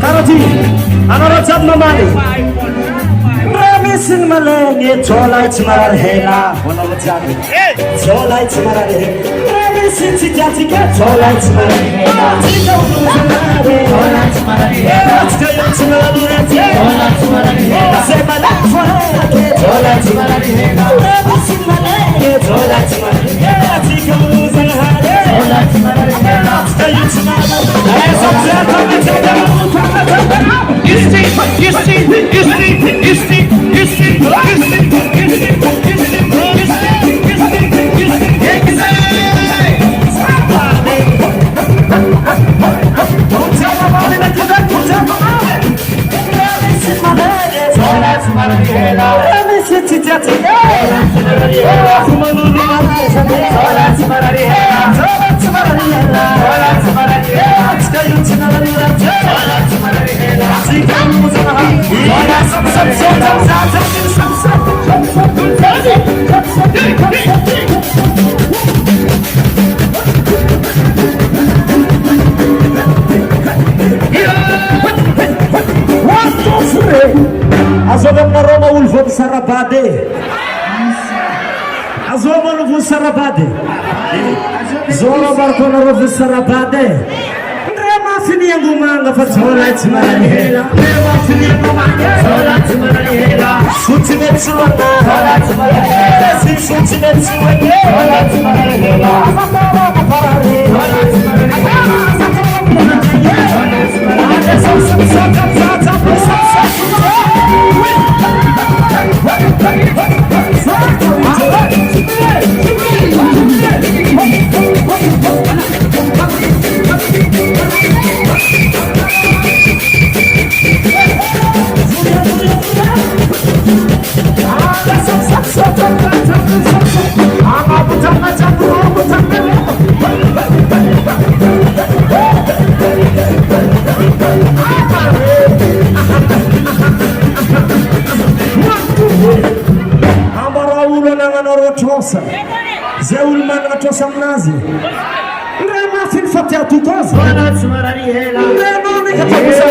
Karoti, anarajab mamali. Ramisin malenge, cholai marar hela. Anarajab. Cholai marar hela. Ramisin chijatika, cholai marar hela. Chika udumare, cholai marar hela. Chika marar hela, cholai marar hela. Semala fahake, cholai marar hela. Ramisin malenge, cholai marar hela. Chika udumare, cholai marar hela. Chika marar hela. Azobam na Roma ulvon sarabade. Azobam ulvon sarabade. Zoro barko na ulvon sarabade. Rema fini yangu manga fa zola tmarani hela. Rema fini yangu manga zola tmarani hela. Shuti metsuwa zola tmarani hela. Shuti metsuwa zola tmarani hela. Amara mafarare zola tmarani hela. Zeul mana tosa mnazi. Rema fin fatia tutoza. Wala tsumarani hela. Rema nikatakusa.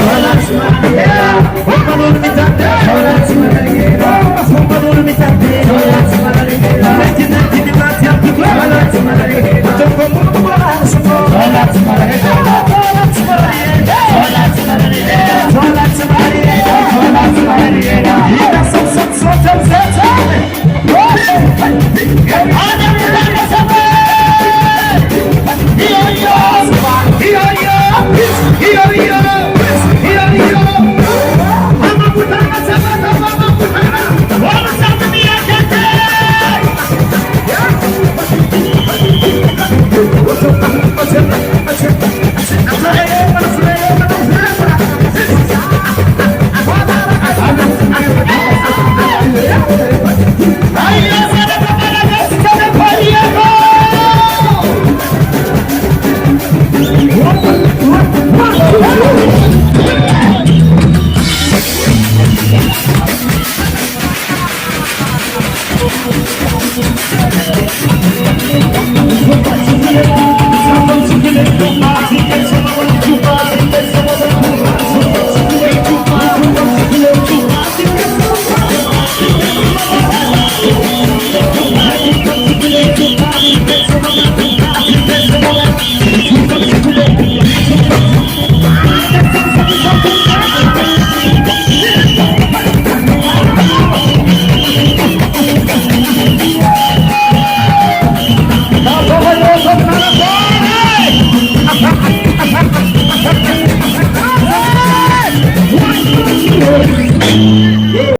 Wala tsumarani hela. Wamalun mitande. Wala tsumarani hela. Wamalun mitande. Wala tsumarani hela. Lekina kini matia tutoza. Wala tsumarani hela. Toko mungu wala suko. Wala tsumarani hela. Wala tsumarani hela. Wala tsumarani hela. Wala tsumarani hela. Wala tsumarani hela. Ina sok zeta. Ha ha ha!